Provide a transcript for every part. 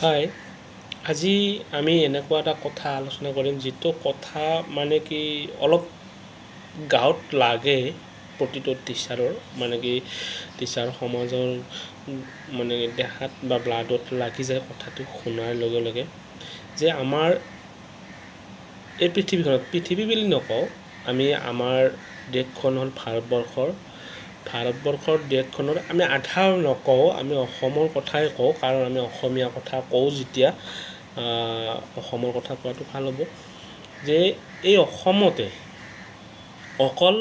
হাই, আজি আমি এনেকুৱা এটা কথা আলোচনা কৰিম যিটো কথা মানে কি অলপ গাঁৱত লাগে প্ৰতিটো টিচাৰৰ মানে কি টিচাৰ সমাজৰ মানে দেহাত বা ব্লাডত লাগি যায় কথাটো শুনাৰ লগে লগে যে আমাৰ এই পৃথিৱী বুলি নকওঁ, আমি আমাৰ দেশখন হ'ল ভাৰতবৰ্ষৰ দেশখনৰ আমি আধা নকওঁ, আমি অসমৰ কথাই কওঁ, কাৰণ আমি অসমীয়া কথা কওঁ যেতিয়া অসমৰ কথা কোৱাটো ভাল হ'ব। যে এই অসমতে অকল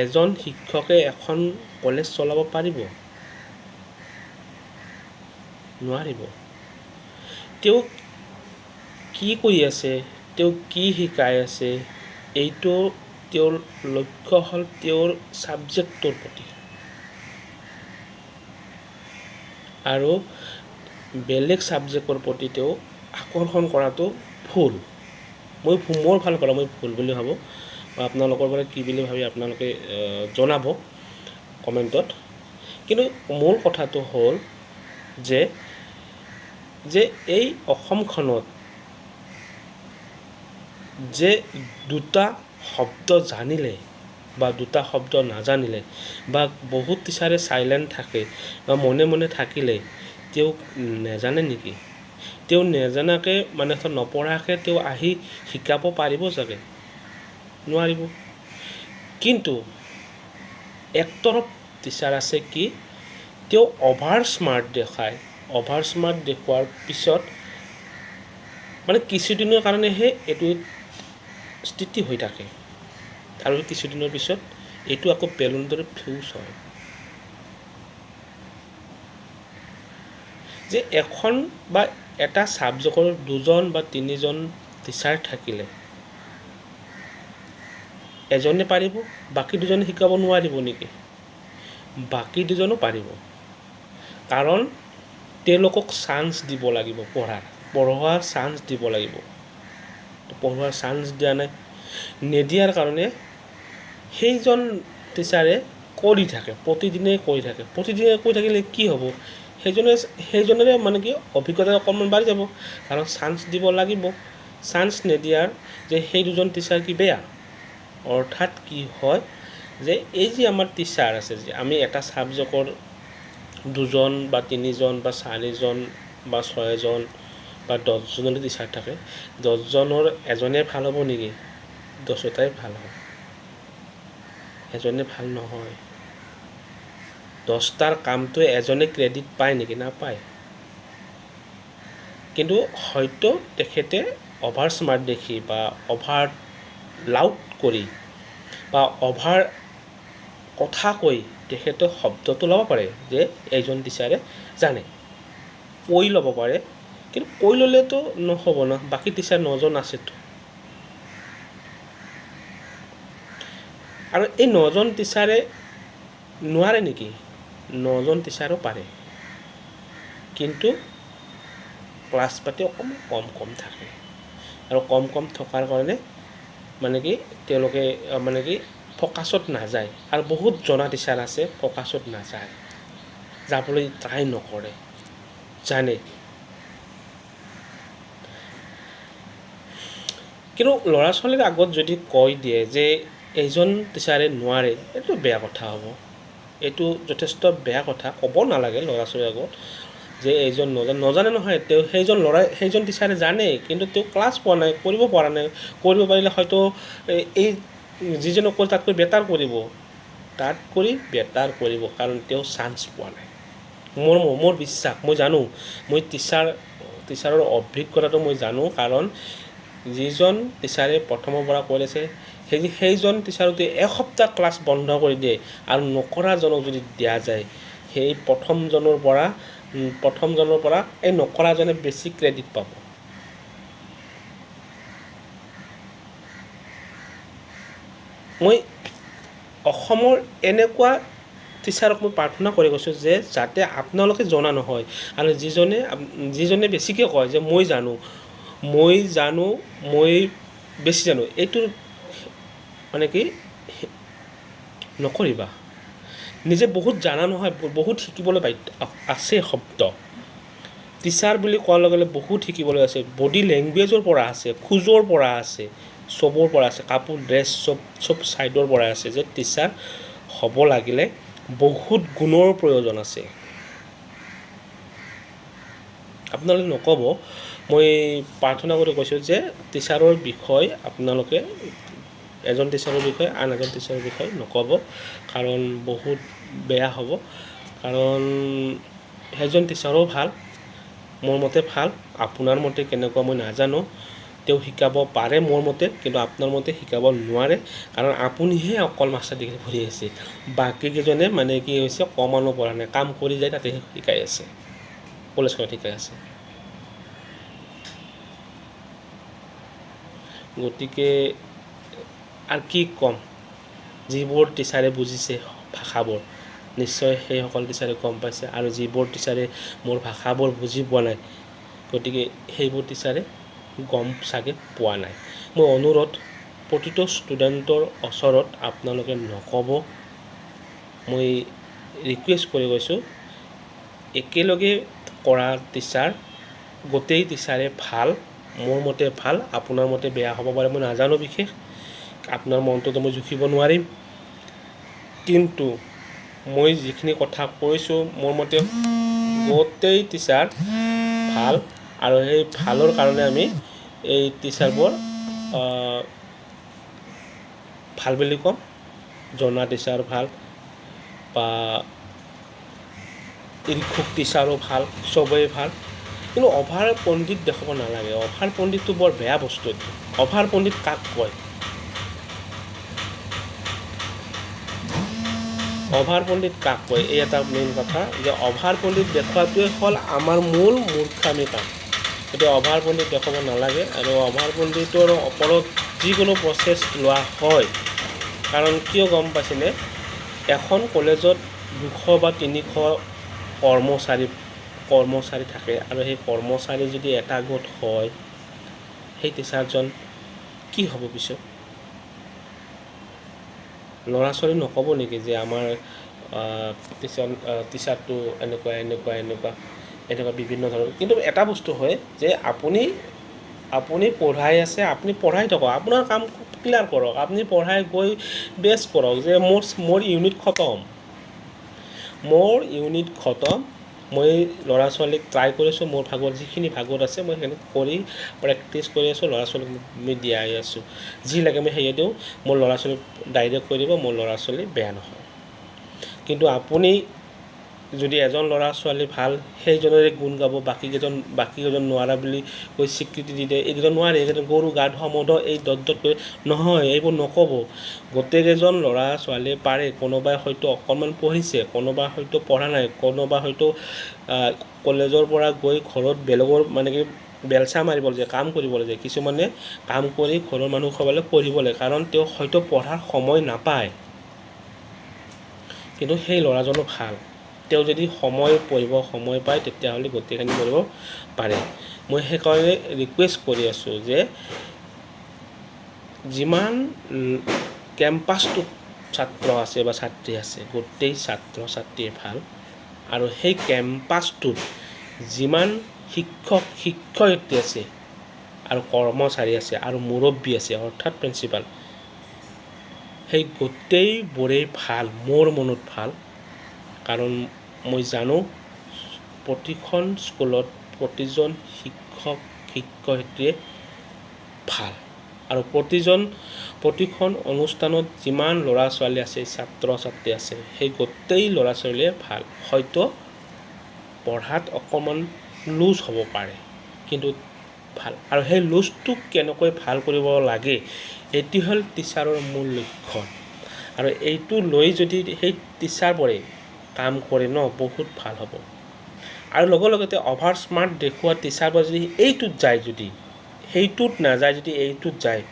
এজন শিক্ষকে এখন কলেজ চলাব পাৰিব? নোৱাৰিব। তেওঁ কি কৰি আছে, তেওঁ কি শিকাই আছে, এইটো তেওঁৰ লক্ষ্য হ'ল তেওঁৰ ছাবজেক্টটোৰ প্ৰতি, আৰু বেলেগ ছাবজেক্টৰ প্ৰতি তেওঁ আকৰ্ষণ কৰাটো ভুল। মোৰ ফালৰ পৰা মই ভুল বুলি ভাবোঁ। আপোনালোকৰ পৰা কি বুলি ভাবি আপোনালোকে জনাব কমেণ্টত। কিন্তু মূল কথাটো হ'ল যে এই অসমখনত যে দুটা শব্দ জানিলে বা দুটা শব্দ নাজানিলে বা বহুত টিচাৰে চাইলেণ্ট থাকে বা মনে মনে থাকিলে তেওঁ নেজানে নেকি? তেওঁ নেজানাকৈ মানে নপঢ়াকৈ তেওঁ আহি শিকাব পাৰিব চাগে? নোৱাৰিব। কিন্তু একতৰফ টিচাৰ আছে কি তেওঁ অভাৰ স্মাৰ্ট দেখুৱাৰ পিছত মানে কিছুদিনৰ কাৰণেহে এইটো স্থিতি হৈ থাকে, আৰু কিছুদিনৰ পিছত এইটো আকৌ বেলুনৰ দৰে ফিউজ হয়। যে এখন বা এটা ছাবজেক্টৰ দুজন বা তিনিজন টিচাৰ থাকিলে এজনে পাৰিব, বাকী দুজনে শিকাব নোৱাৰিব নেকি? বাকী দুজনো পাৰিব, কাৰণ তেওঁলোকক চান্স দিব লাগিব, পঢ়োৱাৰ চান্স দিব লাগিব। পঢ়োৱাৰ চান্স দিয়া নাই, নিদিয়াৰ কাৰণে সেইজন টিচাৰে কৰি থাকে, প্ৰতিদিনে কৰি থাকিলে কি হ'ব? সেইজনৰে মানে কি অভিজ্ঞতা অকণমান বাঢ়ি যাব, কাৰণ চান্স দিব লাগিব। চান্স নিদিয়াৰ যে সেই দুজন টিচাৰ কি বেয়া? অৰ্থাৎ কি হয় যে এই যে আমাৰ টিচাৰ আছে, যে আমি এটা ছাবজেক্টৰ দুজন বা তিনিজন বা চাৰিজন বা ছয়জন বা 10জনলৈ টিচাৰ থাকে, 10জনৰ এজনে ভাল হ'ব নেকি? 10টাই ভাল হয়। এজনে ভাল নহয়। 10টাৰ কামটো এজনে ক্ৰেডিট পায় নেকি? নাপায়। কিন্তু হয়তো তেখেতে অভাৰ স্মাৰ্ট দেখি বা অভাৰ লাউড কৰি বা অভাৰ কথা কৈ তেখেতে শব্দটো ল'ব পাৰে যে এইজন টিচাৰে জানে, কৈ ল'ব পাৰে। কিন্তু কৈ ল'লেতো নহ'ব ন, বাকী টিচাৰ 9জন আছেতো। আৰু এই 9জন টিচাৰে নোৱাৰে নেকি? 9জন টিচাৰো পাৰে, কিন্তু ক্লাছ পাতি অকণমান কম থাকে, আৰু কম থকাৰ কাৰণে মানে কি তেওঁলোকে মানে কি ফ'কাছত নাযায়। আৰু বহুত জনা টিচাৰ আছে ফ'কাছত নাযায়, যাবলৈ ট্ৰাই নকৰে, জানে। কিন্তু ল'ৰা ছোৱালীৰ আগত যদি কৈ দিয়ে যে এইজন টিচাৰে নোৱাৰে, এইটো বেয়া কথা হ'ব। এইটো যথেষ্ট বেয়া কথা, ক'ব নালাগে ল'ৰা ছোৱালীৰ আগত যে এইজন নজানে নহয়। সেইজন টিচাৰে জানে, কিন্তু তেওঁ ক্লাছ পোৱা নাই, কৰিব পৰা নাই। কৰিব পাৰিলে হয়তো এই যিজনক কৈ তাতকৈ বেটাৰ কৰিব, কাৰণ তেওঁ চান্স পোৱা নাই। মোৰ বিশ্বাস, মই জানো, মই টিচাৰৰ অভিজ্ঞতাটো মই জানো, কাৰণ যিজন টিচাৰে প্ৰথমৰ পৰা কৰিছে সেইজন টিচাৰক যদি এসপ্তাহ ক্লাছ বন্ধ কৰি দিয়ে আৰু নকৰাজনক যদি দিয়া যায়, সেই প্ৰথমজনৰ পৰা এই নকৰাজনে বেছি ক্ৰেডিট পাব। মই অসমৰ এনেকুৱা টিচাৰক মই প্ৰাৰ্থনা কৰি গৈছোঁ যে যাতে আপোনালোকে জনা নহয়, আৰু যিজনে বেছিকৈ কয় যে মই বেছি জানো, এইটো মানে কি নকৰিবা। নিজে বহুত জানা নহয়, বহুত শিকিবলৈ আছে শব্দ, টিচাৰ বুলি কোৱাৰ লগে লগে বহুত শিকিবলৈ আছে, বডি লেংগুৱেজৰ পৰা আছে, খোজৰ পৰা আছে, চবৰ পৰা আছে, কাপোৰ ড্ৰেছ চব ছাইডৰ পৰা আছে, যে টিচাৰ হ'ব লাগিলে বহুত গুণৰ প্ৰয়োজন আছে। আপোনালোকে নক'ব, মই প্ৰাৰ্থনা কৰি কৈছোঁ যে টিচাৰৰ বিষয় আপোনালোকে এজন টিচাৰৰ বিষয়ে আন এজন টিচাৰৰ বিষয়ে নক'ব, কাৰণ বহুত বেয়া হ'ব। কাৰণ সেইজন টিচাৰো ভাল, মোৰ মতে ভাল, আপোনাৰ মতে কেনেকুৱা মই নাজানো। তেওঁ শিকাব পাৰে মোৰ মতে, কিন্তু আপোনাৰ মতে শিকাব নোৱাৰে, কাৰণ আপুনিহে অকল মাষ্টাৰ ডিগ্ৰী পঢ়ি আছে, বাকীকেইজনে মানে কি হৈছে কমানো পঢ়া নাই, কাম কৰি যায় তাতে শিকাই আছে, কলেজখনত শিকাই আছে। গতিকে আৰু কি ক'ম, যিবোৰ টিচাৰে বুজিছে ভাষাবোৰ নিশ্চয় সেইসকল টিচাৰে গম পাইছে, আৰু যিবোৰ টিচাৰে মোৰ ভাষাবোৰ বুজি পোৱা নাই, গতিকে সেইবোৰ টিচাৰে গম চাগে পোৱা নাই। মই অনুৰোধ প্ৰতিটো ষ্টুডেণ্টৰ ওচৰত আপোনালোকে নক'ব, মই ৰিকুৱেষ্ট কৰি কৈছোঁ, একেলগে কৰা টিচাৰ গোটেই টিচাৰে ভাল, মোৰ মতে ভাল, আপোনাৰ মতে বেয়া হ'ব পাৰে, মই নাজানো, বিশেষ আপোনাৰ মনটোতো মই জুখিব নোৱাৰিম, কিন্তু মই যিখিনি কথা কৈছোঁ মোৰ মতে গোটেই টিচাৰ ভাল, আৰু সেই ভালৰ কাৰণে আমি এই টিচাৰবোৰ ভাল বুলি ক'ম। জনা টিচাৰ ভাল বা ইনখুক টিচাৰো ভাল, চবেই ভাল, কিন্তু অভাৰ পণ্ডিত দেখাব নালাগে। অভাৰ পণ্ডিতটো বৰ বেয়া বস্তু। অভাৰ পণ্ডিত কাক কয়? অভাৰ পণ্ডিত কাক কয়? এই এটা মেইন কথা, যে অভাৰ পণ্ডিত দেখুৱাটোৱে হ'ল আমাৰ মূল মূৰ্খামি কাম। গতিকে অভাৰ পণ্ডিত দেখাব নালাগে, আৰু অভাৰ পণ্ডিতৰ ওপৰত যিকোনো প্ৰচেছ লোৱা হয়, কাৰণ কিয় গম পাইছেনে, এখন কলেজত 200 বা 300 কৰ্মচাৰী থাকে, আৰু সেই কৰ্মচাৰী যদি এটা গোট হয়, সেই টিচাৰজন কি হ'ব পিছত? ল'ৰা ছোৱালী নক'ব নেকি যে আমাৰ টিচাৰটো এনেকুৱা বিভিন্ন ধৰণৰ। কিন্তু এটা বস্তু হয় যে আপুনি পঢ়াই আছে, আপুনি পঢ়াই থাকক, আপোনাৰ কাম ক্লিয়াৰ কৰক, আপুনি পঢ়াই গৈ বেষ্ট কৰক, যে মোৰ ইউনিট খতম, মই ল'ৰা ছোৱালীক ট্ৰাই কৰিছোঁ, মোৰ ভাগত যিখিনি ভাগত আছে মই সেইখিনি কৰি প্ৰেক্টিছ কৰি আছোঁ, ল'ৰা ছোৱালীক মই দিয়াই আছোঁ, যি লাগে মই সেয়ে দিওঁ, মোৰ ল'ৰা ছোৱালীক ডাইৰেক্ট কৰি দিব, মোৰ ল'ৰা ছোৱালী বেয়া নহয়। কিন্তু আপুনি যদি এজন ল'ৰা ছোৱালী ভাল, সেইজনৰে গুণ গাব, বাকীকেইজন নোৱাৰা বুলি কৈ স্বীকৃতি দি দিয়ে, এইকেইজন নোৱাৰে, এইকেইজন গৰু গা ধোৱা মদ, এই কৰি নহয়, এইবোৰ নক'ব। গোটেইকেইজন ল'ৰা ছোৱালীয়ে পাৰে, কোনোবাই হয়তো অকণমান পঢ়িছে, কোনোবাই হয়তো পঢ়া নাই, কোনোবা হয়তো কলেজৰ পৰা গৈ ঘৰত বেলেগৰ মানে কি বেলচা মাৰিব লাগে, কাম কৰিব লাগে, কিছুমানে কাম কৰি ঘৰৰ মানুহ খোৱাবলৈ পঢ়িব লাগে, কাৰণ তেওঁ হয়তো পঢ়াৰ সময় নাপায়, কিন্তু সেই ল'ৰাজনো ভাল, তেওঁ যদি পঢ়িব সময় পায়, তেতিয়াহ'লে গোটেইখিনি কৰিব পাৰে। মই সেইকাৰণে ৰিকুৱেষ্ট কৰি আছোঁ যে যিমান কেম্পাছটোত ছাত্ৰ আছে বা ছাত্ৰী আছে, গোটেই ছাত্ৰ ছাত্ৰীয়ে ভাল, আৰু সেই কেম্পাছটোত যিমান শিক্ষয়িত্ৰী আছে আৰু কৰ্মচাৰী আছে আৰু মুৰব্বী আছে, অৰ্থাৎ প্ৰিন্সিপাল, সেই গোটেইবোৰেই ভাল, মোৰ মনত ভাল। কাৰণ মই জানো প্ৰতিখন স্কুলত প্ৰতিজন শিক্ষয়িত্ৰীয়ে ভাল, আৰু প্ৰতিখন অনুষ্ঠানত যিমান ল'ৰা ছোৱালী আছে, ছাত্ৰ ছাত্ৰী আছে, সেই গোটেই ল'ৰা ছোৱালীয়ে ভাল। হয়তো পঢ়াত অকণমান লুজ হ'ব পাৰে, কিন্তু ভাল, আৰু সেই লুজটোক কেনেকৈ ভাল কৰিব লাগে, এইটো হ'ল টিচাৰৰ মূল লক্ষ্য, আৰু এইটো লৈ যদি সেই টিচাৰবোৰে কাম কৰে ন, বহুত ভাল হ'ব। আৰু লগতে অভাৰ স্মাৰ্ট দেখুওৱা টিচাৰবোৰ যদি এইটোত যায়, যদি সেইটোত নাযায়, যদি এইটোত যায়,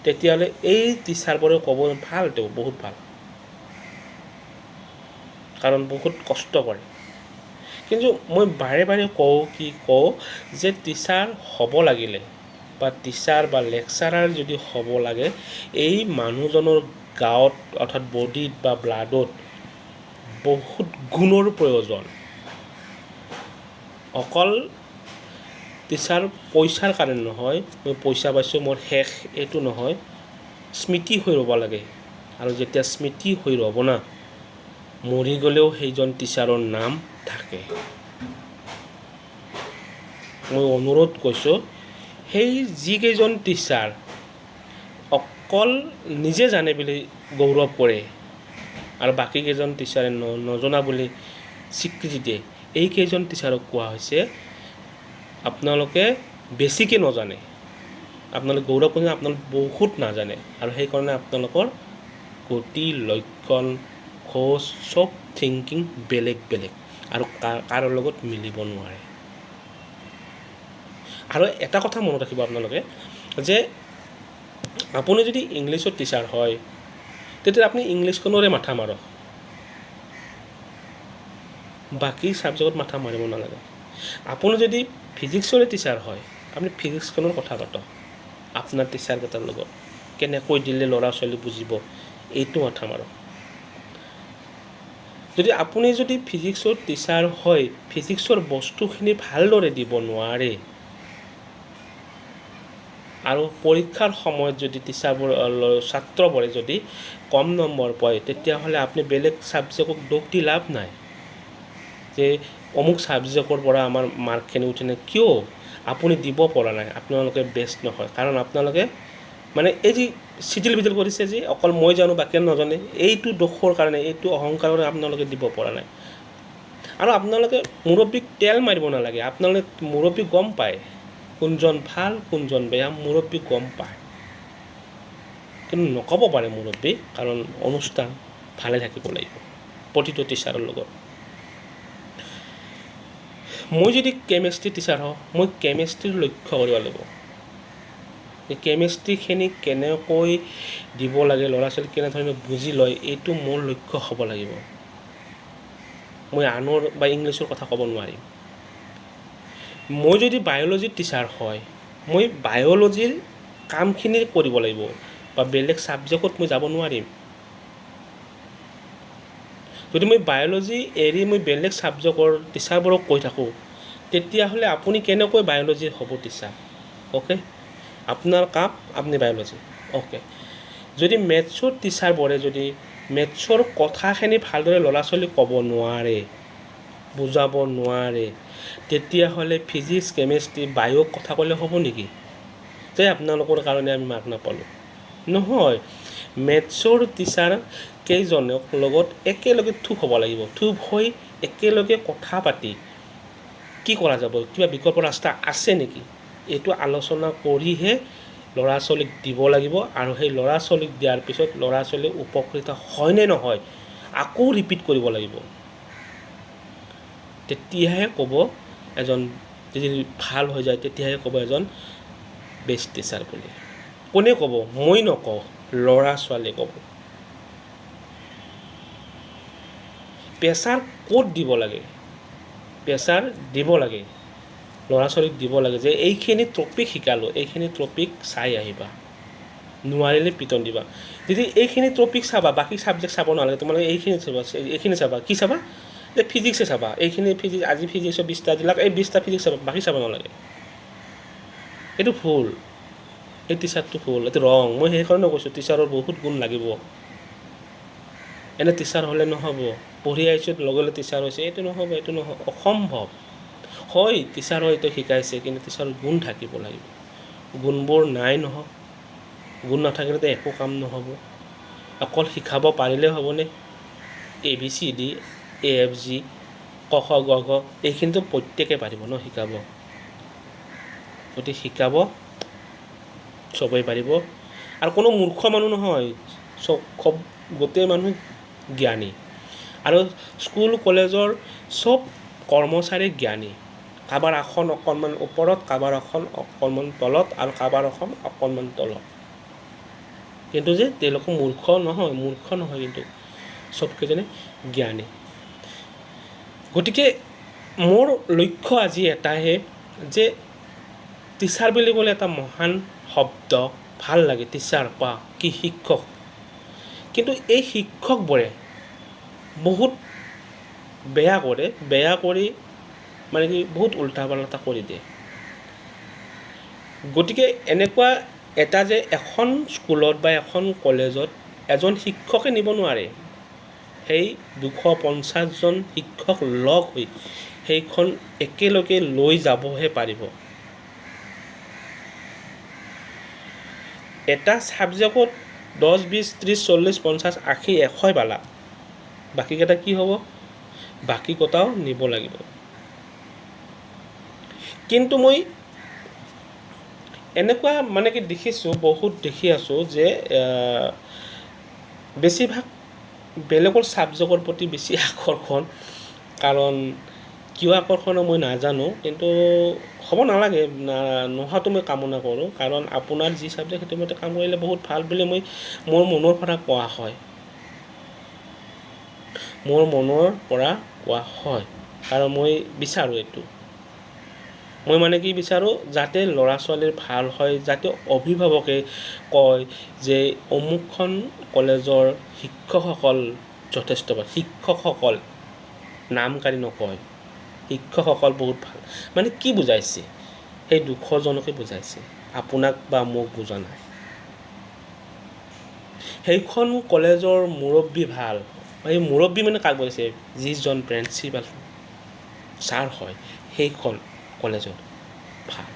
তেতিয়াহ'লে এই টিচাৰবোৰে ক'ব ভাল, তেওঁ বহুত ভাল, কাৰণ বহুত কষ্ট কৰে। কিন্তু মই বাৰে বাৰে কওঁ যে টিচাৰ হ'ব লাগিলে, বা টিচাৰ বা লেকচাৰাৰ যদি হ'ব লাগে, এই মানুহজনৰ গাত অৰ্থাৎ বডিত বা ব্লাডত বহুত গুণৰ প্ৰয়োজন। অকল টিচাৰ পইচাৰ কাৰণে নহয়, মই পইচা পাইছোঁ মোৰ শেষ, এইটো নহয়। স্মৃতি হৈ ৰ'ব লাগে। আৰু যেতিয়া স্মৃতি হৈ ৰ'ব না, মৰি গ'লেও সেইজন টিচাৰৰ নাম থাকে। মই অনুৰোধ কৰিছোঁ, সেই যিকেইজন টিচাৰ অকল নিজে জানে বুলি গৌৰৱ কৰে আৰু বাকীকেইজন টিচাৰে নজনা বুলি স্বীকৃতি দিয়ে, এইকেইজন টিচাৰক কোৱা হৈছে আপোনালোকে বেছিকৈ নাজানে। আপোনালোকে গৌৰৱ কৰি আপোনালোকে বহুত নাজানে, আৰু সেইকাৰণে আপোনালোকৰ গতি, লক্ষণ, খোজ চব থিংকিং বেলেগ বেলেগ আৰু কাৰো লগত মিলিব নোৱাৰে। আৰু এটা কথা মনত ৰাখিব আপোনালোকে, যে আপুনি যদি ইংলিছৰ টিচাৰ হয়, তেতিয়া আপুনি ইংলিছখনৰে মাথা মাৰক, বাকী ছাবজেক্টত মাথা মাৰিব নালাগে। আপুনি যদি ফিজিক্সৰে টিচাৰ হয়, আপুনি ফিজিক্সখনৰ কথা পাতক আপোনাৰ টিচাৰকেইটাৰ লগত, কেনেকৈ দিলে ল'ৰা ছোৱালী বুজিব, এইটো মাথা মাৰক। যদি আপুনি যদি ফিজিক্সৰ টিচাৰ হয়, ফিজিক্সৰ বস্তুখিনি ভালদৰে দিব নোৱাৰে আৰু পৰীক্ষাৰ সময়ত যদি ছাত্ৰবোৰে যদি কম নম্বৰ পায়, তেতিয়াহ'লে আপুনি বেলেগ ছাবজেক্টক দোষ দি লাভ নাই যে অমুক ছাবজেক্টৰ পৰা আমাৰ মাৰ্কখিনি উঠে নাই। কিয় আপুনি দিব পৰা নাই? আপোনালোকে বেষ্ট নহয়, কাৰণ আপোনালোকে মানে এই যি চিটিল বিটিল কৰিছে যে অকল মই জানো বাকী নাজানে, এইটো দোষৰ কাৰণে, এইটো অহংকাৰৰ আপোনালোকে দিব পৰা নাই। আৰু আপোনালোকে মুৰব্বীক তেল মাৰিব নালাগে। আপোনালোকে মুৰব্বী গম পায় কোনজন ভাল কোনজন বেয়া, মুৰব্বী গম পায়, কিন্তু নক'ব পাৰে মুৰব্বী, কাৰণ অনুষ্ঠান ভালে থাকিব লাগিব প্ৰতিটো টিচাৰৰ লগত। মই যদি কেমেষ্ট্ৰি টিচাৰ হওঁ, মই কেমেষ্ট্ৰিৰ লক্ষ্য কৰিব লাগিব। এই কেমেষ্ট্ৰিখিনি কেনেকৈ দিব লাগে, ল'ৰা ছোৱালী কেনেধৰণে বুজি লয়, এইটো মোৰ লক্ষ্য হ'ব লাগিব। মই আনৰ বা ইংলিছৰ কথা ক'ব নোৱাৰিম। মই যদি বায়'লজিৰ টিচাৰ হয়, মই বায়'লজিৰ কামখিনি কৰিব লাগিব, বা বেলেগ ছাবজেক্টত মই যাব নোৱাৰিম। যদি মই বায়'লজি এৰি মই বেলেগ ছাবজেক্টৰ টিচাৰবোৰক কৈ থাকোঁ, তেতিয়াহ'লে আপুনি কেনেকৈ বায়'লজিৰ হ'ব টিচাৰ? অ'কে, আপোনাৰ কাম আপুনি বায়'লজি, অ'কে। যদি মেথছৰ টিচাৰবোৰে যদি মেথছৰ কথাখিনি ভালদৰে ল'ৰা ছোৱালীক ক'ব নোৱাৰে, বুজাব নোৱাৰে, তেতিয়াহ'লে ফিজিক্স, কেমেষ্ট্ৰি, বায়'ক কথা ক'লে হ'ব নেকি যে আপোনালোকৰ কাৰণে আমি মাৰ্ক নাপালোঁ? নহয়, মেথছৰ টিচাৰ কেইজনক লগত একেলগে থূপ হ'ব লাগিব। থূপ হৈ একেলগে কথা পাতি কি কৰা যাব, কিবা বিকল্প ৰাস্তা আছে নেকি, এইটো আলোচনা কৰিহে ল'ৰা ছোৱালীক দিব লাগিব। আৰু সেই ল'ৰা ছোৱালীক দিয়াৰ পিছত ল'ৰা ছোৱালী উপকৃত হয়নে নহয় আকৌ ৰিপিট কৰিব লাগিব। তেতিয়াহে ক'ব এজন, যদি ভাল হৈ যায় তেতিয়াহে ক'ব এজন বেষ্ট টিচাৰ বুলি। কোনে ক'ব? মই নকওঁ, ল'ৰা ছোৱালীয়ে ক'ব। প্ৰেছাৰ ক'ত দিব লাগে? প্ৰেছাৰ দিব লাগে, ল'ৰা ছোৱালীক দিব লাগে যে এইখিনি টপিক শিকালোঁ, এইখিনি টপিক চাই আহিবা, নোৱাৰিলে পিটন দিবা। যদি এইখিনি টপিক চাবা, বাকী ছাবজেক্ট চাব নালাগে, তোমালোকে এইখিনি চাবা, কি চাবা যে ফিজিক্সে চাবা, এইখিনি ফিজিক্স, আজি ফিজিক্সৰ 20টা দিলাক, এই 20টা ফিজিক্স চাবা, বাকী চাব নালাগে। এইটো ভুল, এই টিচাৰটো ভুল, এইটো ৰং। মই সেইকাৰণে কৈছোঁ টিচাৰৰ বহুত গুণ লাগিব। এনে টিচাৰ হ'লে নহ'ব, পঢ়ি আহিছোঁ লগে লগে টিচাৰ হৈছে, এইটো নহ'ব, এইটো নহয়, অসম্ভৱ। হয় টিচাৰ হয়তো শিকাইছে, কিন্তু টিচাৰৰ গুণ থাকিব লাগিব। গুণবোৰ নাই নহয়, গুণ নাথাকিলেতো একো কাম নহ'ব। অকল শিকাব পাৰিলে হ'বনে? ABCD, AFG, ক খ গ ঘ, এইখিনিতো প্ৰত্যেকে পাৰিব ন শিকাব। গতিকে শিকাব চবেই পাৰিব। আৰু কোনো মূৰ্খ মানুহ নহয়, চব গোটেই মানুহ জ্ঞানী। আৰু স্কুল কলেজৰ চব কৰ্মচাৰী জ্ঞানী। কাৰোবাৰ আসন অকণমান ওপৰত, কাৰোবাৰ আসন অকণমান তলত, আৰু কাৰোবাৰ আসন অকণমান তলত, কিন্তু যে তেওঁলোক মূৰ্খ নহয়, কিন্তু চবকেইজনে জ্ঞানী। গতিকে মোৰ লক্ষ্য আজি এটাহে, যে টিচাৰ বুলি ক'লে এটা মহান শব্দ, ভাল লাগে টিচাৰ বা কি শিক্ষক, কিন্তু এই শিক্ষকবোৰে বহুত বেয়া কৰি মানে কি বহুত উল্টা পাল্টা কৰি দিয়ে। গতিকে এনেকুৱা এটা যে এখন স্কুলত বা এখন কলেজত এজন শিক্ষকে নিব নোৱাৰে, সেই 250জন শিক্ষক লগ হৈ সেইখন একেলগে লৈ যাবহে পাৰিব। এটা ছাবজেক্টত 10, 20, 30, 40, 50, 80, 100 পালা, বাকীকেইটা কি হ'ব? বাকীকেইটাও নিব লাগিব। কিন্তু মই এনেকুৱা মানে কি দেখিছোঁ, বহুত দেখি আছোঁ যে বেছিভাগ বেলেগৰ ছাবজেক্টৰ প্ৰতি বেছি আকৰ্ষণ। কাৰণ কিয় আকৰ্ষণ মই নাজানো, কিন্তু হ'ব নালাগে, নোহোৱাটো মই কামনা কৰোঁ। কাৰণ আপোনাৰ যি ছাবজেক্ট সেইটো মতে কাম কৰিলে বহুত ভাল বুলি মোৰ মনৰ পৰা কোৱা হয়। মোৰ মনৰ পৰা কোৱা হয়, কাৰণ মই বিচাৰোঁ এইটো। মই মানে কি বিচাৰোঁ, যাতে ল'ৰা ছোৱালীৰ ভাল হয়, যাতে অভিভাৱকে কয় যে অমুকখন কলেজৰ শিক্ষকসকল যথেষ্ট ভাল, শিক্ষকসকল নামকাৰী নকয়, শিক্ষকসকল বহুত ভাল। মানে কি বুজাইছে? সেই 200জনকে বুজাইছে, আপোনাক বা মোক বুজা নাই। সেইখন কলেজৰ মুৰব্বী ভাল, এই মুৰব্বী মানে কাক বুজাইছে? যিজন প্ৰিন্সিপাল ছাৰ হয় সেইখন কলেজত ভাল।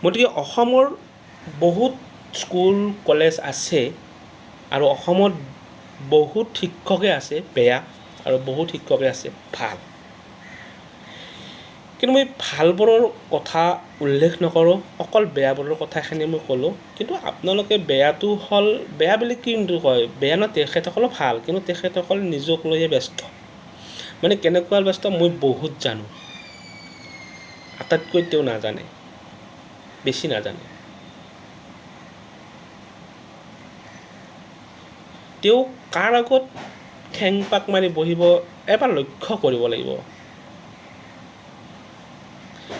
গতিকে অসমৰ বহুত স্কুল কলেজ আছে, আৰু অসমত বহুত শিক্ষকে আছে বেয়া, আৰু বহুত শিক্ষকে আছে ভাল। কিন্তু মই ভালবোৰৰ কথা উল্লেখ নকৰোঁ, অকল বেয়াবোৰৰ কথাখিনি মই ক'লোঁ। কিন্তু আপোনালোকে বেয়াটো হ'ল, বেয়া বুলি কিন্তু কয়, বেয়া নহয়, তেখেতসকলো ভাল, কিন্তু তেখেতসকল নিজক লৈয়ে ব্যস্ত। মানে কেনেকুৱা ব্যস্ত মই বহুত জানো, আটাইতকৈ তেওঁ নাজানে, বেছি নাজানে। তেওঁ কাৰ আগত ঠেং পাক মাৰি বহিব এবাৰ লক্ষ্য কৰিব লাগিব।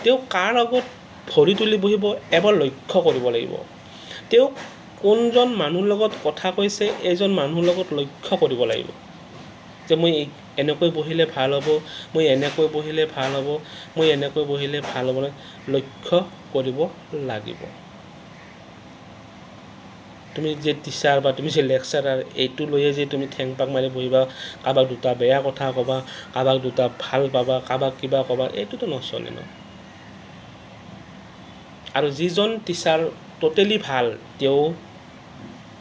তেওঁ কাৰ আগত ভৰি তুলি বহিব এবাৰ লক্ষ্য কৰিব লাগিব। তেওঁ কোনজন মানুহৰ লগত কথা কৈছে এইজন মানুহৰ লগত লক্ষ্য কৰিব লাগিব, যে মই এনেকৈ বহিলে ভাল হ'ব, মই এনেকৈ বহিলে ভাল হ'ব, মই এনেকৈ বহিলে ভাল হ'ব, লক্ষ্য কৰিব লাগিব। তুমি যে টিচাৰ বা তুমি যে লেকচাৰাৰ, এইটো লৈয়ে যে তুমি ঠেং পাক মাৰি বহিবা, কাৰোবাক দুটা বেয়া কথা ক'বা, কাৰোবাক দুটা ভাল পাবা, কাৰোবাক কিবা ক'বা, এইটোতো নচলে ন। আৰু যিজন টিচাৰ টোটেলি ভাল, তেওঁ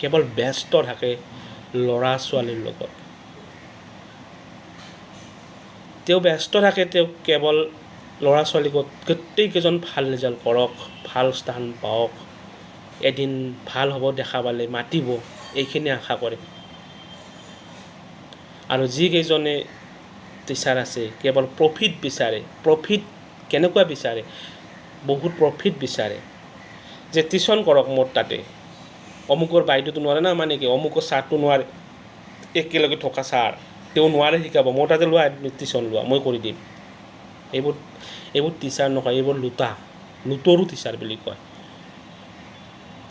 কেৱল ব্যস্ত থাকে ল'ৰা ছোৱালীৰ লগত। তেওঁ ব্যস্ত থাকে, তেওঁ কেৱল ল'ৰা ছোৱালীক গোটেইকেইজন ভাল ৰিজাল্ট কৰক, ভাল স্থান পাওক, এদিন ভাল হ'ব দেখা পালে মাতিব, এইখিনি আশা কৰে। আৰু যিকেইজনে টিচাৰ আছে কেৱল প্ৰফিট বিচাৰে। প্ৰফিট কেনেকুৱা বিচাৰে? বহুত প্ৰফিট বিচাৰে, যে টিউশ্যন কৰক মোৰ তাতে, অমুকৰ বাইদেউটো নোৱাৰে না, মানে কি অমুকৰ ছাৰটো নোৱাৰে, একেলগে থকা ছাৰ, তেওঁ নোৱাৰে শিকাব, মোৰ তাতে লোৱা টিউশ্যন লোৱা, মই কৰি দিম। এইবোৰ টিচাৰ নকয়, এইবোৰ লুটৰো টিচাৰ বুলি কয়।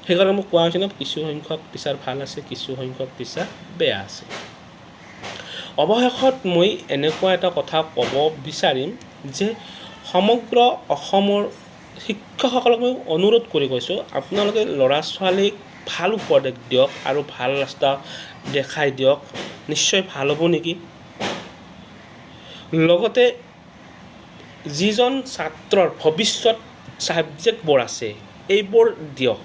সেইকাৰণে মোক কোৱা হৈছে ন, কিছু সংখ্যক টিচাৰ ভাল আছে, কিছু সংখ্যক টিচাৰ বেয়া আছে। অৱশেষত মই এনেকুৱা এটা কথা ক'ব বিচাৰিম যে সমগ্ৰ অসমৰ শিক্ষকসকলক মই অনুৰোধ কৰি কৈছোঁ, আপোনালোকে ল'ৰা ছোৱালীক ভাল উপদেশ দিয়ক আৰু ভাল ৰাস্তা দেখাই দিয়ক, নিশ্চয় ভাল হ'ব নেকি। লগতে যিজন ছাত্ৰৰ ভৱিষ্যত ছাবজেক্টবোৰ আছে এইবোৰ দিয়ক।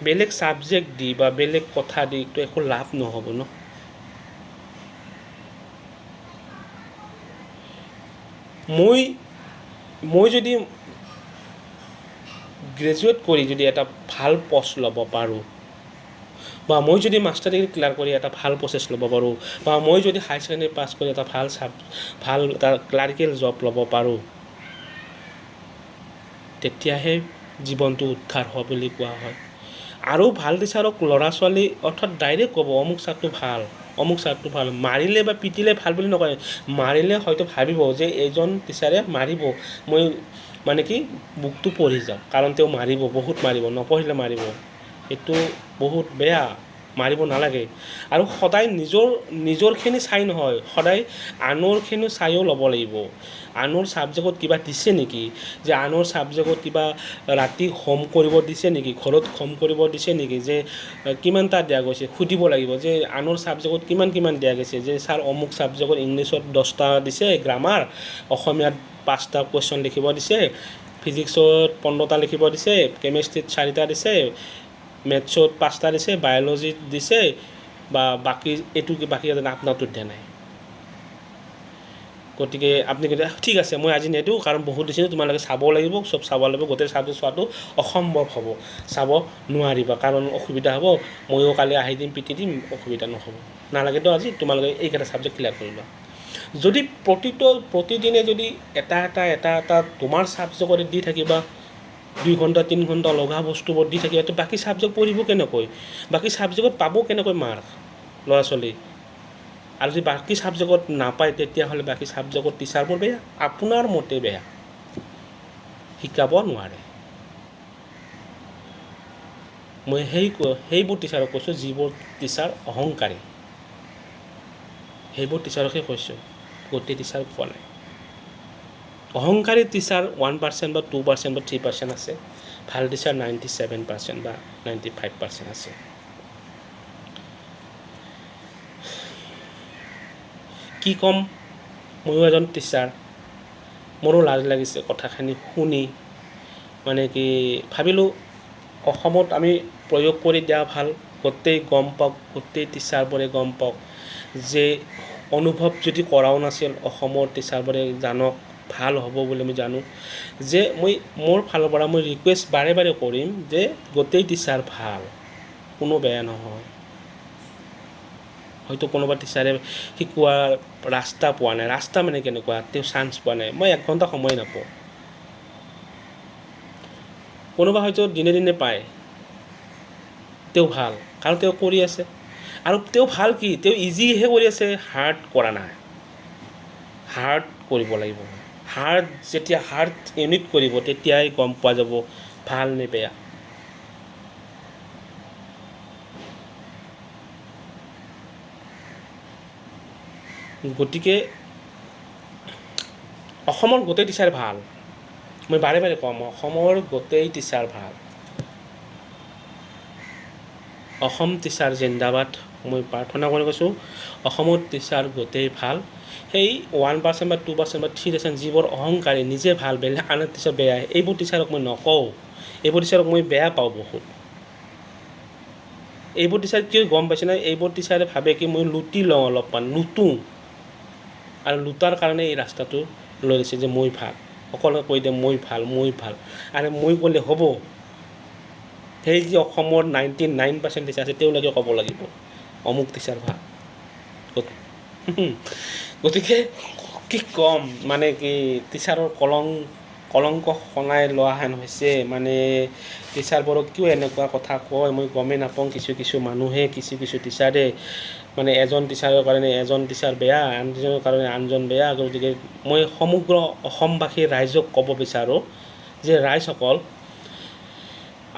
বেলেগ ছাবজেক্ট দি বা বেলেগ কথা দি একো লাভ নহ'ব ন। মই যদি গ্ৰেজুৱেট কৰি যদি এটা ভাল পষ্ট ল'ব পাৰোঁ, বা মই যদি মাষ্টাৰ ডিগ্ৰী ক্লিয়াৰ কৰি এটা ভাল প্ৰচেছ ল'ব পাৰোঁ, বা মই যদি হাই ছেকেণ্ডেৰী পাছ কৰি এটা ভাল এটা ক্লাৰিকেল জব ল'ব পাৰোঁ, তেতিয়াহে জীৱনটো উদ্ধাৰ হ'ব বুলি কোৱা হয়। আৰু ভাল টিচাৰক ল'ৰা ছোৱালী অৰ্থাৎ ডাইৰেক্ট ক'ব, অমুক ছাৰটো ভাল, অমুক ছাৰটো ভাল। মাৰিলে বা পিটিলে ভাল বুলি নকয়, মাৰিলে হয়তো ভাবিব যে এইজন টিচাৰে মাৰিব, মই মানে কি বুকটো পঢ়ি যাওঁ, কাৰণ তেওঁ মাৰিব, বহুত মাৰিব, নপঢ়িলে মাৰিব, সেইটো বহুত বেয়া মাৰিব নালাগে আৰু সদায় নিজৰখিনি চাই নহয় সদায় আনৰখিনি চাইও ল'ব লাগিব আনৰ ছাবজেক্টত কিবা দিছে নেকি যে আনৰ ছাবজেক্টত কিবা ৰাতি হোম কৰিব দিছে নেকি ঘৰত হোম কৰিব দিছে নেকি যে কিমানটা দিয়া গৈছে সুধিব লাগিব যে আনৰ ছাবজেক্টত কিমান দিয়া গৈছে যে ছাৰ অমুক ছাবজেক্টত ইংলিছত 10টা দিছে গ্ৰামাৰ অসমীয়াত 5টা কুৱেশ্যন লিখিব দিছে ফিজিক্সত 15টা লিখিব দিছে কেমেষ্ট্ৰিত 4টা দিছে মেথছত 5টা দিছে বায়'লজিত দিছে বা বাকী বাকী আপোনাৰটোত দিয়া নাই গতিকে আপুনি কৈছে ঠিক আছে মই আজি নিদিওঁ কাৰণ বহুত দিছে তোমালোকে চাব লাগিব চব চাব লাগিব গোটেই ছাবজেক্ট চোৱাটো অসম্ভৱ হ'ব চাব নোৱাৰিবা কাৰণ অসুবিধা হ'ব ময়ো কালি আহি দিম পিটি দিম অসুবিধা নহ'ব নালাগেতো আজি তোমালোকে এইকেইটা ছাবজেক্ট ক্লিয়াৰ কৰি লোৱা যদি প্ৰতিদিনে যদি এটা তোমাৰ ছাবজেক্টত দি থাকিবা 2 ঘণ্টা 3 ঘণ্টা লগা বস্তুবোৰ দি থাকিবা তো বাকী ছাবজেক্ট পঢ়িব কেনেকৈ বাকী ছাবজেক্টত পাব কেনেকৈ মাৰ্ক ল'ৰা ছোৱালী আৰু যদি বাকী ছাবজেক্টত নাপায় তেতিয়াহ'লে বাকী ছাবজেক্টৰ টিচাৰবোৰ বেয়া আপোনাৰ মতে বেয়া শিকাব নোৱাৰে মই সেইবোৰ টিচাৰক কৈছোঁ যিবোৰ টিচাৰ অহংকাৰী সেইবোৰ টিচাৰকহে কৈছোঁ গোটেই টিচাৰ কোৱা নাই অহংকাৰী টিচাৰ 1% বা 2% বা 3% আছে ভাল টিচাৰ 97% বা 95% আছে কি ক'ম ময়ো এজন টিচাৰ মোৰো লাজ লাগিছে কথাখিনি শুনি মানে কি ভাবিলোঁ অসমত আমি প্ৰয়োগ কৰি দিয়া ভাল গোটেই গম পাওক গোটেই টিচাৰবোৰে গম পাওক যে অনুভৱ যদি কৰাও নাছিল অসমৰ টিচাৰবোৰে জানক ভাল হ'ব বুলি মই জানো যে মই মোৰ ফালৰ পৰা মই ৰিকুৱেষ্ট বাৰে বাৰে কৰিম যে গোটেই টিচাৰ ভাল কোনো বেয়া নহয় হয়তো কোনোবা টিচাৰে শিকোৱাৰ ৰাস্তা পোৱা নাই ৰাস্তা মানে কেনেকুৱা তেওঁ চান্স পোৱা নাই মই 1 ঘণ্টা সময় নাপাওঁ কোনোবা হয়তো দিনে পায় তেওঁ ভাল কাৰণ তেওঁ কৰি আছে আৰু তেওঁ ভাল কি তেওঁ ইজিহে কৰি আছে হাৰ্ড কৰা নাই হাৰ্ড কৰিব লাগিব হাৰ্ড যেতিয়া হাৰ্ড ইউনিট কৰিব তেতিয়াই গম পোৱা যাব ভাল নে বেয়া গতিকে অসমৰ গোটেই টিচাৰ ভাল মই বাৰে বাৰে ক'ম অসমৰ গোটেই টিচাৰ ভাল অসম টিচাৰ জিন্দাবাদ মই প্ৰাৰ্থনা কৰি কৈছোঁ অসমৰ টিচাৰ গোটেই ভাল সেই 1% বা 2% বা 3% যিবোৰ অহংকাৰী নিজে ভাল বেলেগ আন টিচাৰ বেয়া এইবোৰ টিচাৰক মই নকওঁ এইবোৰ টিচাৰক মই বেয়া পাওঁ বহুত এইবোৰ টিচাৰ কিয় গম পাইছে নাই এইবোৰ টিচাৰে ভাবে কি মই লুটি লওঁ অলপমান লুটোঁ আৰু লুটাৰ কাৰণে এই ৰাস্তাটো লৈ লৈছে যে মই ভাল সকলোকে কৈ দিয়ে মই ভাল আৰু মই ক'লে হ'ব সেই যে অসমৰ 99% টিচাৰ আছে তেওঁলোকে ক'ব লাগিব অমুক টিচাৰ ভাল গতিকে কি ক'ম মানে কি টিচাৰৰ কলংক সনাই লোৱা হেন হৈছে মানে টিচাৰবোৰক কিয় এনেকুৱা কথা কয় মই গমেই নাপাওঁ কিছু মানুহে কিছু টিচাৰে মানে এজন টিচাৰৰ কাৰণে এজন টিচাৰ বেয়া আনজনৰ কাৰণে আনজন বেয়া গতিকে মই সমগ্ৰ অসমবাসী ৰাইজক ক'ব বিচাৰোঁ যে ৰাইজসকল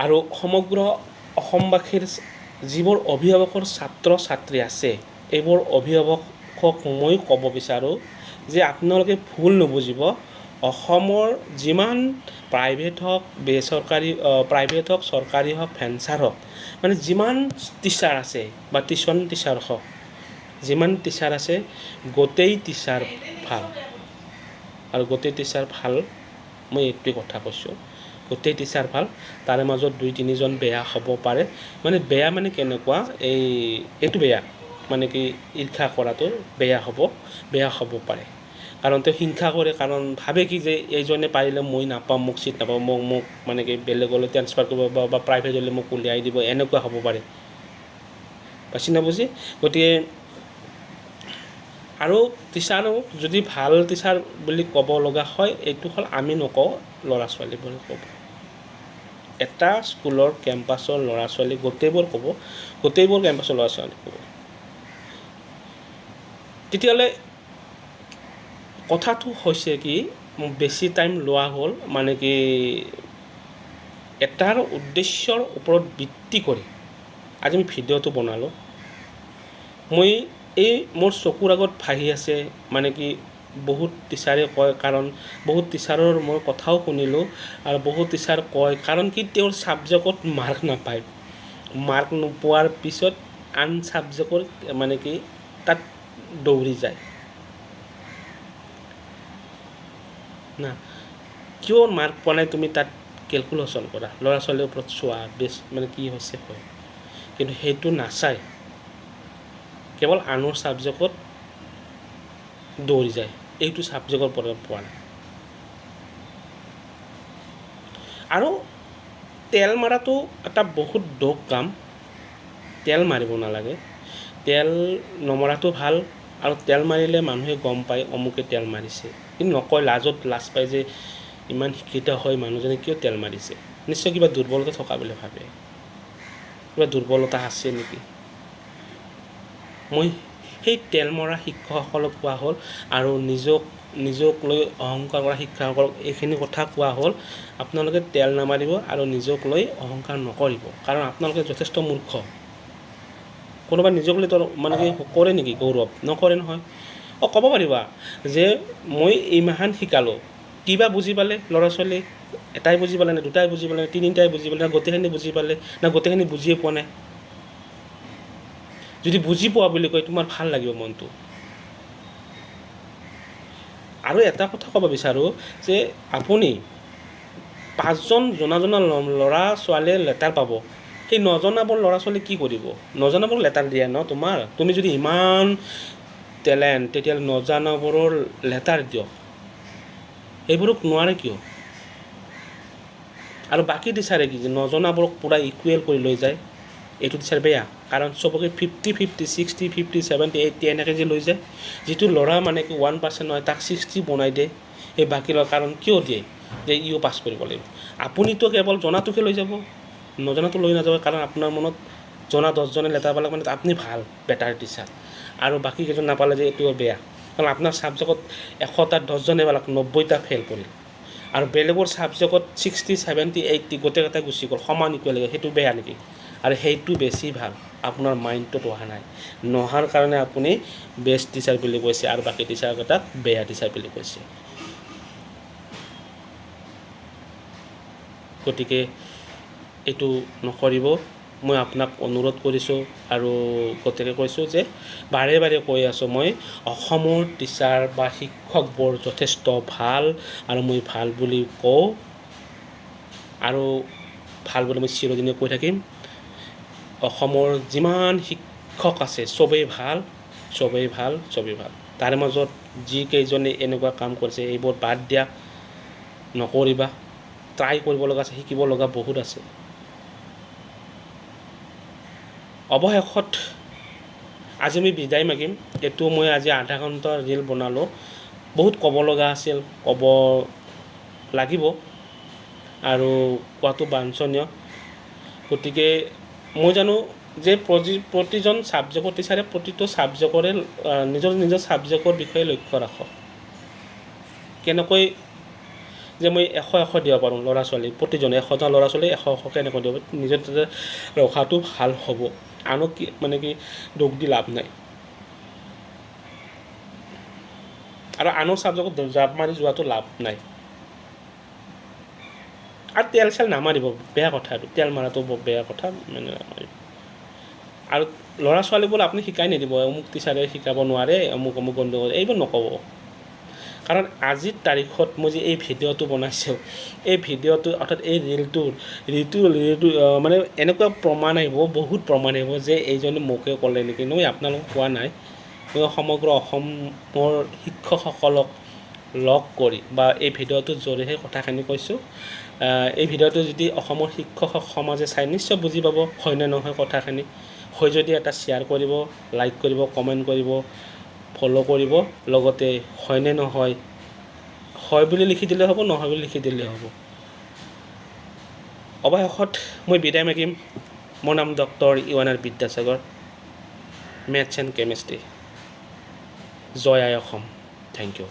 আৰু সমগ্ৰ অসমবাসীৰ যিবোৰ অভিভাৱকৰ ছাত্ৰ ছাত্ৰী আছে এইবোৰ অভিভাৱকক মই ক'ব বিচাৰোঁ যে আপোনালোকে ভুল নুবুজিব অসমৰ যিমান প্ৰাইভেট হওক বেচৰকাৰী প্ৰাইভেট হওক চৰকাৰী হওক ভেঞ্চাৰ হওক মানে যিমান টিচাৰ আছে বা টিউশ্যন টিচাৰ হওক যিমান টিচাৰ আছে গোটেই টিচাৰ ভাল আৰু গোটেই টিচাৰ ভাল মই এইটোৱে কথা কৈছোঁ গোটেই টিচাৰ ভাল তাৰে মাজত 2-3জন বেয়া হ'ব পাৰে মানে বেয়া মানে কেনেকুৱা এইটো বেয়া মানে কি ঈৰ্ষা কৰাটো বেয়া হ'ব পাৰে কাৰণ তেওঁ হিংসা কৰে কাৰণ ভাবে কি যে এইজনে পাৰিলে মই নাপাম মোক চিট নাপাম মোক মানে কি বেলেগলৈ ট্ৰেন্সফাৰ কৰিব বা প্ৰাইভেটলৈ মোক উলিয়াই দিব এনেকুৱা হ'ব পাৰে পাইছে না বুজি গতিকে আৰু টিচাৰো যদি ভাল টিচাৰ বুলি ক'ব লগা হয় এইটো হ'ল আমি নকওঁ ল'ৰা ছোৱালীবোৰে ক'ব এটা স্কুলৰ কেম্পাছৰ ল'ৰা ছোৱালী গোটেইবোৰ কেম্পাছৰ ল'ৰা ছোৱালী ক'ব তেতিয়াহ'লে কথাটো হৈছে কি বেছি টাইম লোৱা হ'ল মানে কি এটাৰ উদ্দেশ্যৰ ওপৰত ভিত্তি কৰি আজি মই ভিডিঅ'টো বনালোঁ মই এই মোৰ চকুৰ আগত ভাহি আছে মানে কি বহুত টিচাৰে কয় কাৰণ বহুত টিচাৰৰ মই কথাও শুনিলোঁ আৰু বহুত টিচাৰ কয় কাৰণ কি তেওঁৰ ছাবজেক্টত মাৰ্ক নাপায় মাৰ্ক নোপোৱাৰ পিছত আন ছাবজেক্টৰ মানে কি তাত দৌৰি যায় না কিয় মাৰ্ক পোৱা নাই তুমি তাত কেলকুলেশ্যন কৰা ল'ৰা ছোৱালীৰ ওপৰত চোৱা বেছ মানে কি হৈছে হয় কিন্তু সেইটো নাচায় কেৱল আনৰ ছাবজেক্টত দৌৰি যায় এইটো ছাবজেক্টৰ পৰা পোৱা নাই আৰু তেল মাৰাটো এটা বহুত দুখ কাম তেল মাৰিব নালাগে তেল নমৰাটো ভাল আৰু তেল মাৰিলে মানুহে গম পায় অমুকে তেল মাৰিছে কিন্তু নকয় লাজ পায় যে ইমান শিক্ষিত হয় মানুহজনে কিয় তেল মাৰিছে নিশ্চয় কিবা দুৰ্বলতা থকা বুলি ভাবে কিবা দুৰ্বলতা আছে নেকি মই সেই তেল মৰা শিক্ষকসকলক কোৱা হ'ল আৰু নিজক লৈ অহংকাৰ কৰা শিক্ষকসকলক এইখিনি কথা কোৱা হ'ল আপোনালোকে তেল নামাৰিব আৰু নিজক লৈ অহংকাৰ নকৰিব কাৰণ আপোনালোকে যথেষ্ট মূৰ্খ কোনোবাই নিজক লৈ মানে কি কৰে নেকি গৌৰৱ নকৰে নহয় ক'ব পাৰিবা যে মই ইমান শিকালোঁ কিবা বুজি পালে ল'ৰা ছোৱালী এটাই বুজি পালে নে দুটাই বুজি পালে তিনিটাই বুজি পালে না গোটেইখিনি বুজি পালে না গোটেইখিনি বুজিয়ে পোৱা নাই যদি বুজি পোৱা বুলি কয় তোমাৰ ভাল লাগিব মনটো আৰু এটা কথা ক'ব বিচাৰোঁ যে আপুনি 5জন জনা ল'ৰা ছোৱালীয়ে লেটাৰ পাব সেই নজনাবোৰ ল'ৰা ছোৱালী কি কৰিব নজনাবোৰ লেটাৰ দিয়ে ন তোমাৰ তুমি যদি ইমান টেলেণ্ট তেতিয়াহ'লে নজনাবোৰৰ লেটাৰ দিয়ক এইবোৰক নোৱাৰে কিয় আৰু বাকী টিচাৰে কি নজনাবোৰক পূৰা ইকুৱেল কৰি লৈ যায় এইটো টিচাৰ বেয়া কাৰণ চবকে 50-50 60-50 70-80 এনেকৈ যে লৈ যায় যিটো ল'ৰা মানে কি 1% নহয় তাক 60 বনাই দিয়ে এই বাকী ল'ৰা কাৰণ কিয় দিয়ে যে ইও পাছ কৰিব লাগিব আপুনিতো কেৱল জনাটোকে লৈ যাব নজনাটো লৈ নাযাব কাৰণ আপোনাৰ মনত জনা 10জনে লেটাৰ পালে মানে আপুনি ভাল বেটাৰ টিচাৰ আৰু বাকী কেইজন নাপালে যে এইটো বেয়া কাৰণ আপোনাৰ ছাবজেক্টত 100টাত 10জনে পালে 90টা ফেইল কৰিল আৰু বেলেগৰ ছাবজেক্টত 60-70-80 গোটেইকেইটা গুচি গ'ল সমান ইকুৱেল সেইটো বেয়া নেকি আৰু সেইটো বেছি ভাল আপোনাৰ মাইণ্ডটোত অহা নাই নহাৰ কাৰণে আপুনি বেষ্ট টিচাৰ বুলি কৈছে আৰু বাকী টিচাৰকেইটাক বেয়া টিচাৰ বুলি কৈছে গতিকে এইটো নকৰিব মই আপোনাক অনুৰোধ কৰিছোঁ আৰু গতিকে কৈছোঁ যে বাৰে বাৰে কৈ আছোঁ মই অসমৰ টিচাৰ বা শিক্ষকবোৰ যথেষ্ট ভাল আৰু মই ভাল বুলি কওঁ আৰু ভাল বুলি মই চিৰদিনে কৈ থাকিম অসমৰ যিমান শিক্ষক আছে চবেই ভাল তাৰে মাজত যিকেইজনে এনেকুৱা কাম কৰিছে এইবোৰ বাদ দিয়া নকৰিবা ট্ৰাই কৰিব লগা আছে শিকিব লগা বহুত আছে অৱশেষত আজি আমি বিদায় মাগিম এইটো মই আজি আধা ঘণ্টা ৰিল বনালোঁ বহুত ক'ব লগা আছিল ক'ব লাগিব আৰু কোৱাটো বাঞ্ছনীয় গতিকে মই জানো যে প্ৰতিজন ছাবজেক্টৰ টিচাৰে প্ৰতিটো ছাবজেক্টৰে নিজৰ ছাবজেক্টৰ বিষয়ে লক্ষ্য ৰাখক কেনেকৈ যে মই 100 দিব পাৰোঁ ল'ৰা ছোৱালী প্ৰতিজনে 100টা ল'ৰা ছোৱালী 100 কেনেকৈ দিব নিজৰ ৰখাটো ভাল হ'ব আনক কি মানে কি দুখ দি লাভ নাই আৰু আনৰ ছাবজেক্টত জাপ মাৰি যোৱাটো লাভ নাই আৰু তেল চেল নামাৰিব বেয়া কথা আৰু তেল মাৰাটো বৰ বেয়া কথা মানে নামাৰিব আৰু ল'ৰা ছোৱালীবোৰ আপুনি শিকাই নিদিব অমুক টিচাৰে শিকাব নোৱাৰে অমুক গণ্ডগোল এইবোৰ নক'ব কাৰণ আজিৰ তাৰিখত মই যে এই ভিডিঅ'টো বনাইছোঁ এই ভিডিঅ'টো অৰ্থাৎ এই ৰিলটো মানে এনেকুৱা প্ৰমাণ আহিব বহুত প্ৰমাণ আহিব যে এইজনে মোকে ক'লে নেকি মই আপোনালোকক কোৱা নাই মই সমগ্ৰ অসমৰ শিক্ষকসকলক লগ কৰি বা এই ভিডিঅ'টোৰ জৰিয়তে কথাখিনি কৈছোঁ এই ভিডিঅ'টো যদি অসমৰ শিক্ষক সমাজে চাই নিশ্চয় বুজি পাব হয়নে নহয় কথাখিনি হয় যদি এটা শ্বেয়াৰ কৰিব লাইক কৰিব কমেণ্ট কৰিব ফ'ল' কৰিব লগতে হয়নে নহয় হয় বুলি লিখি দিলে হ'ব নহয় বুলি লিখি দিলে হ'ব অৱশেষত মই বিদায় মাগিম মোৰ নাম ডক্টৰ ইৱানাৰ বিদ্যাসাগৰ মেথছ এণ্ড কেমেষ্ট্ৰি জয় আই অসম থেংক ইউ